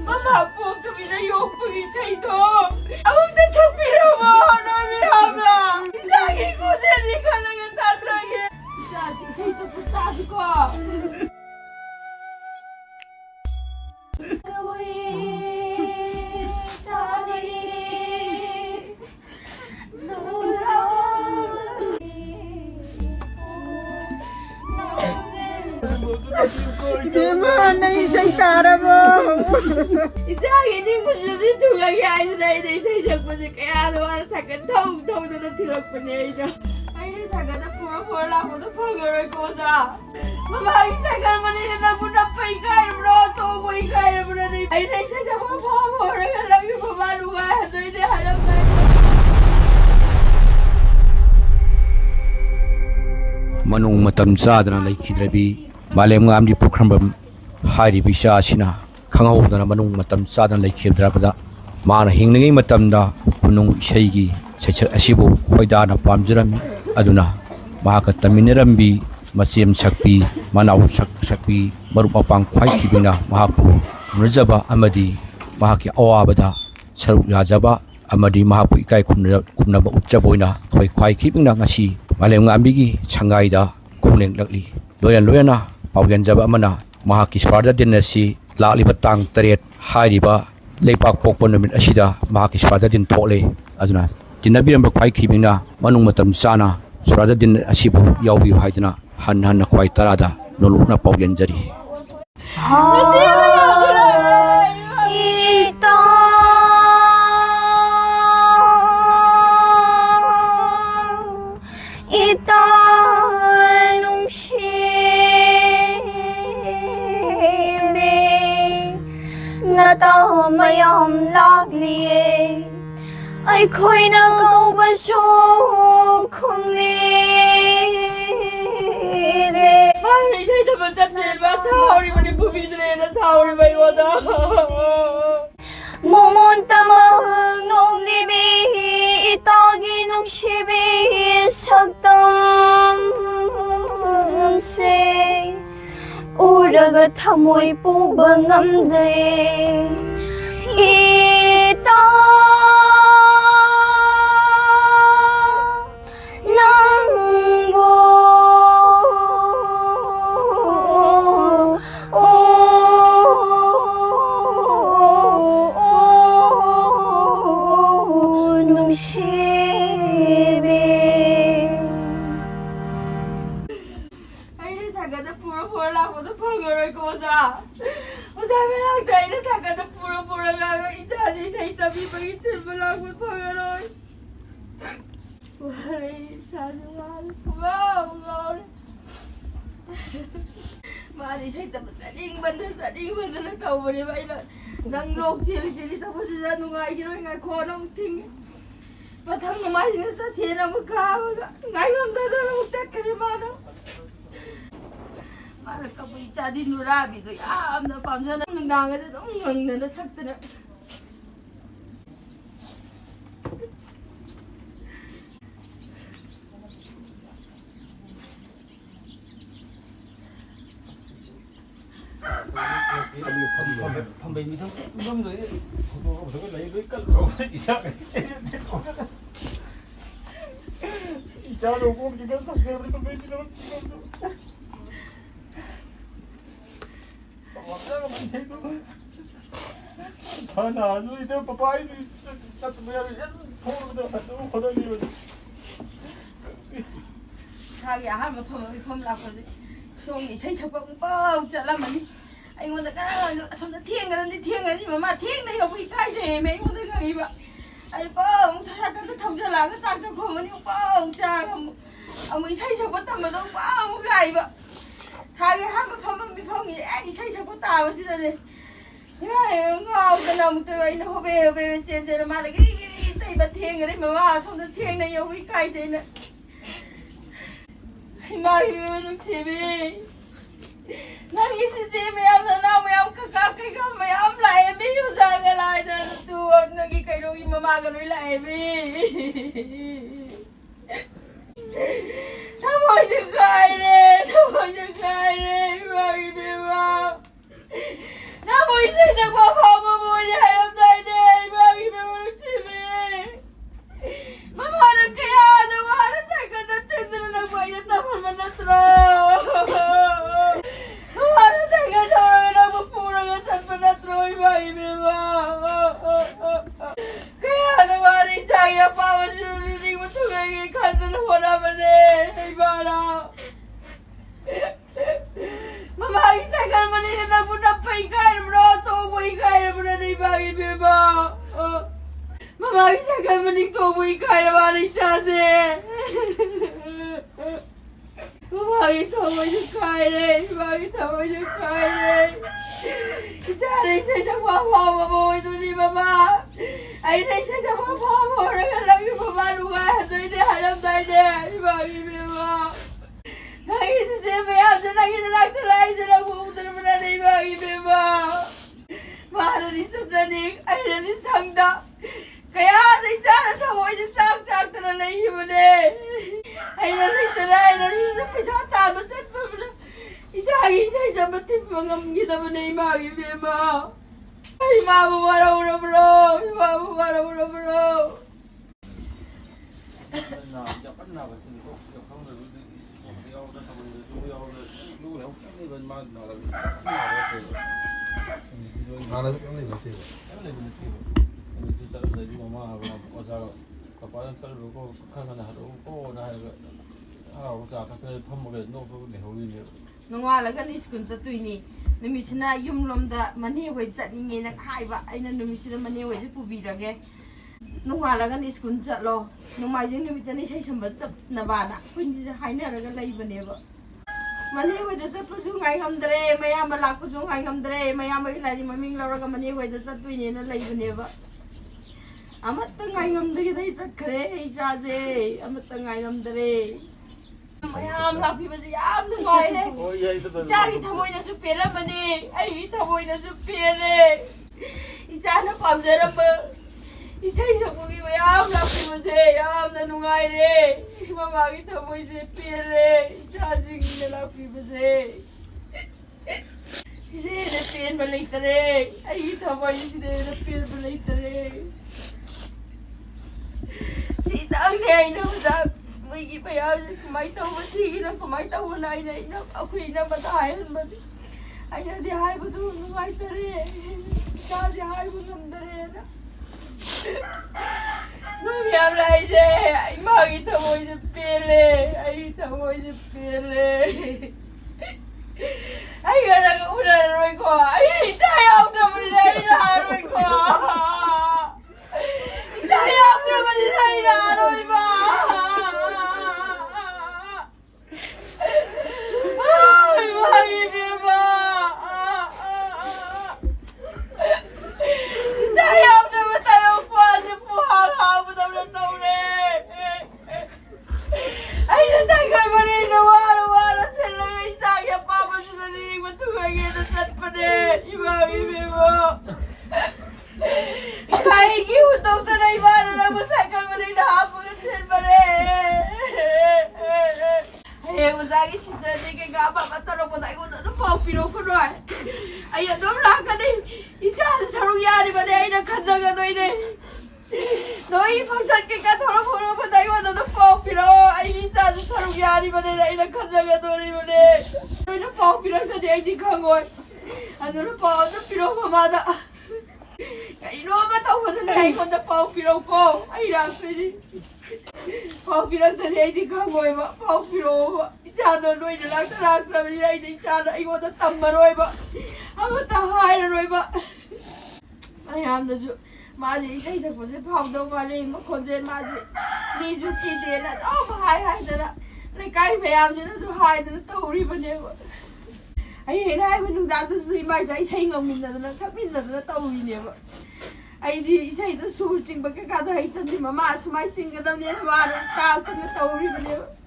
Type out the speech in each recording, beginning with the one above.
Mama po kami na yung pag-isay to. Ang nasapira mo, namin habla. Isagi ko sa ka lang ang tatagin. Isay to po sabi ko. Gimana isay tara mo? Isay hindi mo siya dito lagi na isay siya po siya kaya ano sa kantong na natilog pa niya ito. Ay sa kanta puro lang mo na pangaroy ko sa isay ka naman nila na mo na pa ikay bro to mo ikay mo na ay na isay siya mo ka lang yung mamalo ka ay na hanap na Manung matam sadana laikhidrabi malem ngamdi program hari bisa asina khangawdana manung matam sadana laikhidrabada mana hingngi matamda kunung ishaigi saisak asibu khoidana pamjurami aduna mahaka taminirambi masiem sakpi manau sakpi marupapang khwai khibina mahapu murjaba amadi mahaki awabada saruk yajaba amadi mahapu ikai kumnaba utjaboina khwai khibina ngasi malem ngambi changaida kuneng lakli loyana pauyan jaba amana mahaki sparda din asi lakli batang taret hairiba leipak pokpon namin asida mahaki sparda din tole aduna dinabiram khwai khibina manung matam sana sparda din asibu yawbi haidina han na khwai tarada nolukna pauyan jari Tao mayam lakliye ay khoi na ko ba sho khum le de ay isay to ba chat ne ba sauri mani bubi ne na sauri bai wada momon tama ngong libi itagi nung shibi saktam se Uraga thamoy puba ngamdre ita nangbo nungsibe sagada puro lang mo na pangaroy ko sa sabi lang tayo na sagada puro lang ichaji sa itabi pagitin mo lang mo pangaroy wala ichaji mahal mali sa itabi sading banda na tao mo ni ba ilan nang log chili tapos isa nung nga ikiroy nga konong ting matang naman sa sina mo ka ngayon na magchat ka rin mano Para ka po ichadi nurabi ko na pamsa na nangangat at ungang na nasakta na. Hana, no ito papai ni at mayroon yan puro na ano ko yun. Kaya ha mapamla ko di. So isay sa pang chalaman. Ay mo na so na tieng mama tieng na yo kai je me mo na iba. Ay pong ta thong jala ka chak ko mo ni pong cha mo isay sa pa tam do pong lai ba. Kaya ha mapamla mi ay isay sa pa ta ba sila de. Ngao ka na mo tayo na hobe chen na ma giri tay ba tieng ri mama so na tieng na yo kai je na. Mai nung sibi. Nang isi si mayam na mayam kakakay ka mayam la emi yung saga la na tuwag nang ikayo yung mamaganoy la emi. Tamo yung kain mami biwa. Tamo yung nagpapama 이봐봐. 그야 너만이 자기 아빠가 주는 이거 통행이 간다는 호라마네 이봐라. Mama isa ka naman na napay ka naman to boy ka naman na ibagi beba. Mama isa ka naman to boy ka naman ni chase. Mama ito mo yung kaya, mama ito mo yung kaya. Isa sa papa mo ito ni mama. Ay na isa sa papa mo lang yung mama lugar. Ito hindi hanap tayo ibagi beba. Nagisisipayam sa naginalagtalay sa nagpupunta naman na ibagi beba. Mahal ni Sasanik, ay na ni Sangda. Kaya ay sana tamoy sa sak-sak na nalahiman eh. Ay naligtalay, napisata, matat pa mo na. Isa matip mga kita mo na ibagi beba. Ay mamamaraw na bro, mamamaraw na bro. 나는 형님 같아요. Nungalaga ni school sa tuini. Numisina yumlomda maniway chatningi nang haiba ay na numisina maniway di pubirage. Nungalaga ni school chatlo. Numajing numita ni say sambat chap na bana. Kundi hainaraga laibaneba. Maniway da sa puso ngay hamdre, maya malak puso ngay hamdre, maya mailari maming lauraga maniway da sa tuini na laibaneba. Amat ngay hamdre kita isat kare isaje. Amat ngay hamdre. Mayam lapi ba siya? Am nungoy ne. Isa itamoy na supera mani. Ay itamoy na supera. Isa na pamjaram ba. Isa pugi mayam lapi ba siya? Am na nungoy ne. Mama itamoy supera. Isa sige na lapi ba siya? Sine na pin balik tare. Ay itamoy sine na pin balik tare. Si tang ne ay nausap. May ipayaw kumaitaw mo sige na kumaitaw mo na ina ako'y na matahayan ba ay na di hay mo doon kumaitari sa di hay mo namdari na numiyam na ise ay makita mo isa pili ay ita mo isa pili ay gana ka una na roy ko ay isayaw na mo nila inaharoy ko isayaw na mo nila inaharoy ba Ay, alam lang ka din. Isa sa sarungyari ba na ay nagkadang ano ini? Noi, pagsan ka katulong pa tayo na po, pero ay isa sa sarungyari ba na ay nagkadang ano ini ba na? Noi na po, pero ka di ay di kangoy. Ano na po, ano pero mamada. Kaino ba tayo na ay kung na po, pero ko. Ay, pwede. Po, pero ka di ay di kangoy ba? Po, pero ba? Chano noi na lang tarak travel ay di chano ay wala tamaroy ba ama tahay na roy ba ay amda ju maji isay sa po se phao do mali ma khonje maji ni ju ki de na oh hai da lai kai phayam ju na ju hai da tauri bane ba ai rai ba nu da tu sui mai jai sai ngam min na sak min na tauri ne ba ai di isay da sur ching ba ka da hai tan di mama sumai ching ga dam ne ma ta ta tauri bane ba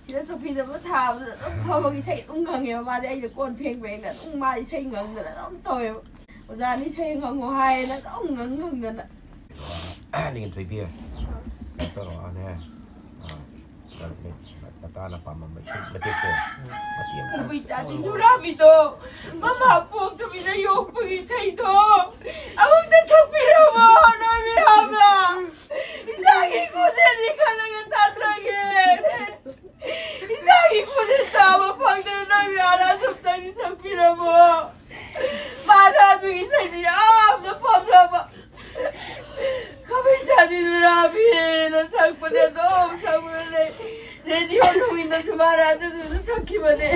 Sila sa pida mo tao, pawag isa'y unggang yun, mali ay nagkuhan peng-peng na, mali isa'y ngang na, ang toyo. O saan isa'y ngang uhay na, unggang na. Lingin to'y beer. Pero ano yan, natana pa mamasyon, matiko, matiyang ka. Kubay sa atin, durami to. Mamapog kami na yung pag-isa'y to. Awag na sa pira mo, nami habla. Isagi ko sili ka lang ang tatagin. Isagi ko din tama pag na nami alasap tayo sa pira mo. Para ito isa'y siya. ꯁꯛꯄꯅꯦ ꯑꯗꯨꯝ ꯁꯛꯄꯅꯦ ꯔꯦꯗꯤꯑꯣ ꯅꯨꯡꯏꯟꯗꯁꯨ ꯃꯥꯅ ꯑꯗꯨꯗꯨꯁꯨ ꯁꯛꯈꯤꯕꯅꯦ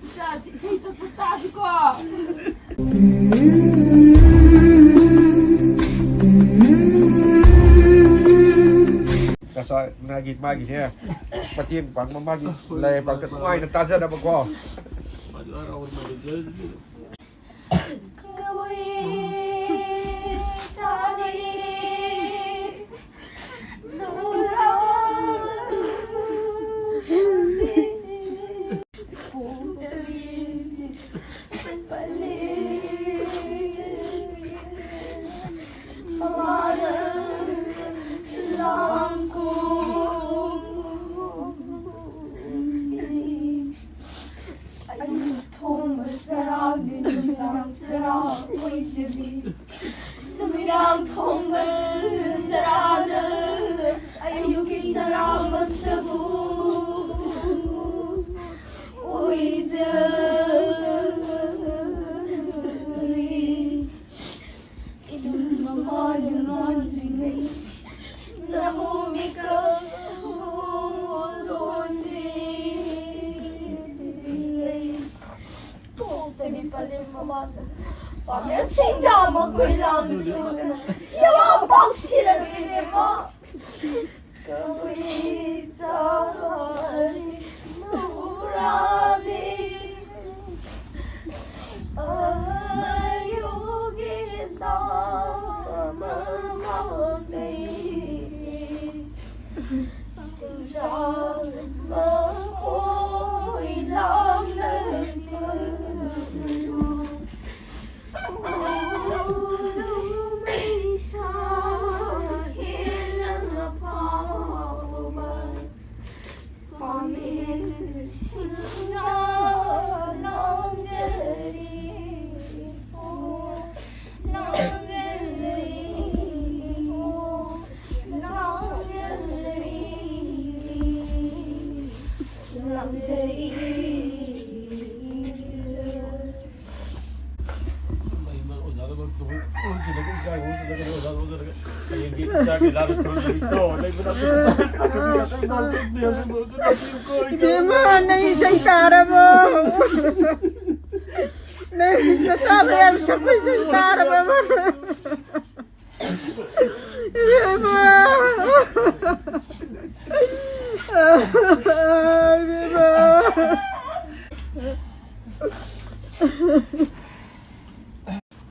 ꯏꯆꯥꯁꯤ ꯏꯁꯩ ꯇꯞꯄ ꯇꯥꯁꯤꯀꯣ Kasih nagit magi niya. Pati pang mamagi lay pagkat ay natasa na ko. Numirang thongben zarada ayuki zarama sabu oija idum mamajunan lingai namumika donri to tani pale mamata Pamela sinja makoy lang yawa pang sila mo kawi tani murami ayogin na mamamay sinja makoy lang Gimana isay tara mo? Nagsasabi ang siya isay tara mo.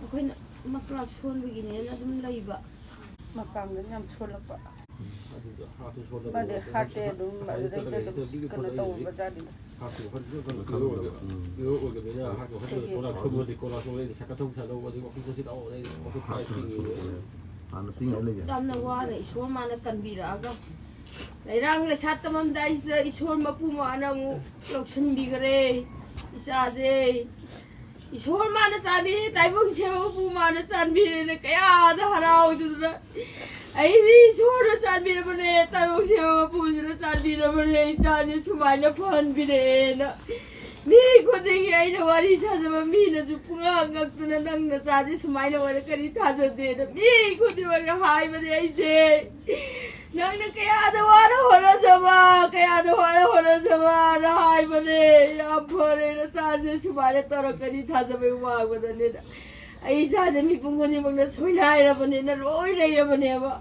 Ako'y maklakson begini na dum laiba. Makanggan yang sulap pak. Pada hati dum, pada itu kena tahu baca di. Damna wala iswa mana kanbira aga. Lairang le satamam dais da iswa mapu mana mu loksan bigare. Isaje Ishor mana sabi taibong sewa pu mana sanbi ne kaya da harau judra ai ni ishor sanbi ne bane taibong sewa pu judra sanbi ne bane chaje sumai na phan bi ne na mi ko dingi ai na wari sa jama mi na ju punga ngak tu na nang na chaje sumai na wara kari tha ja de na mi ko di wara hai bane ai je nang na kaya da wara hora jama na hai bane ya phore na chaje sumai na tor kari tha ja be wa badane na ai chaje mi pungoni mangna soinai ra bane na loi lai ra bane ba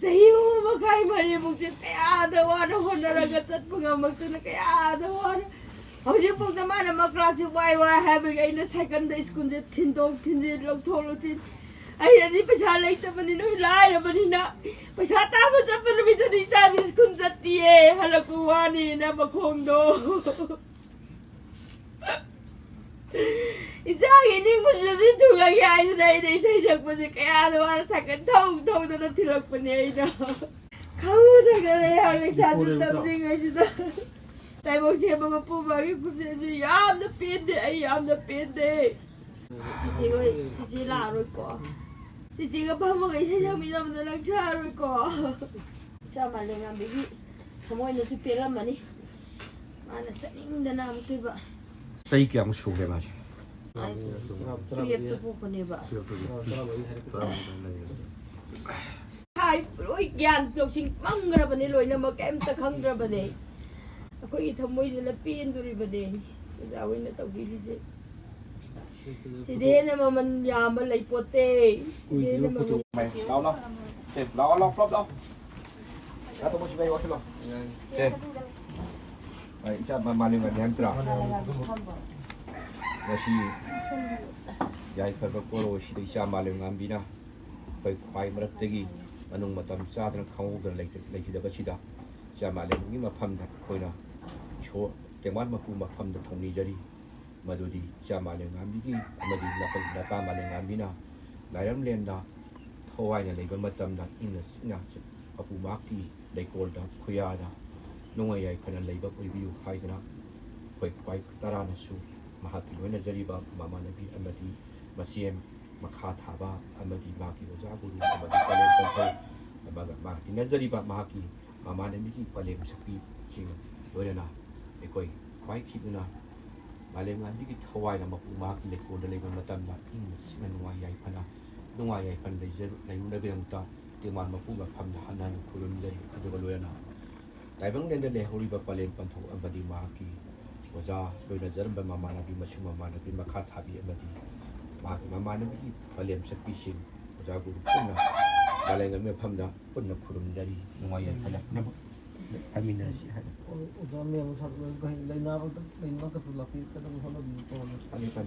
sahi ma kai mari buk je kaya da wara hona ra ga chat punga mak tu na kaya da wara Hojik pun teman nama kelas wai habis ini second day school je tindong lok tin. Ayah ni pasal lagi teman ini lai teman ini nak pasal tahu siapa lebih tadi cari school jatiye halaku wani nama kondo. Isang ini mesti tu lagi ayah dah ini saya mesti kaya ada orang second tahu dah tilak punya itu. Kamu dah kena yang cari teman ini aja. Saya mau siapa mampu bagi punya yam dah pede. Cici larut ko. Cici ka pa mo kasi siya minam na nagsaroy ko. Sama lang ang bigi. Kamu ini si pera mani. Mana sering dah nak tu ba. Saya kira mesti sudah macam. Tuyap tu pun ni ba. hai lối gian lục sinh măng ra bên đây lối nó mà kém ta không ra bên đây có gì thầm môi là pin rồi bên đây bây giờ nó tao ghi đi gì thì đây là mà mình nhà mình lấy bột tê thì đây là mà mình mày lau lau chết lau lau lau lau đã tôi muốn chơi vào chưa chết vậy chắc mà liên quan đến cái là gì giải pháp của cô là gì sao mà liên quan đến phải khoai mà rất gì anh ông mà tầm xa thì nó không có lấy gì đó cái gì đó sao mà liên quan mà phàm thật coi nào chỗ cái món mà cũng mà phàm thật thông đi đi mà đôi đi sao mà liên quan đến cái mà đi là phải là ta mà liên quan đến nào lại lắm liền đó thôi này lấy mà tầm đó in là nào aku maki dai kol da khoya da nonga yai kana leiba review khai da khoi kwai tara na su mahati wena jariba mama nabi amadi masiem makha thaba amadi maki da guru amadi pale pa amaga maki na jariba maki mama nabi ki pale sapi ching wena e koi kwai ki na male ngan di ki thawai na mapu maki le kol da leiba matam da in sinan wa yai phana nonga yai phan dai jer lai na be ta tiếng mà cũng là phàm là hành năng của người đây cái đó là nào cái vấn đề này hori bapa lên pan thâu âm badi ma ki waja đôi là giờ bên mama nabi mà chung mama nabi mà khát habi âm badi mà mama nabi palem sắc pisin waja guru pun na balai ngam phàm da pun na khurun dari ngoài vậy phải na amin na si hay Udah memang satu lagi lain apa tu, lain apa tu lapis kadang kalau di ani pan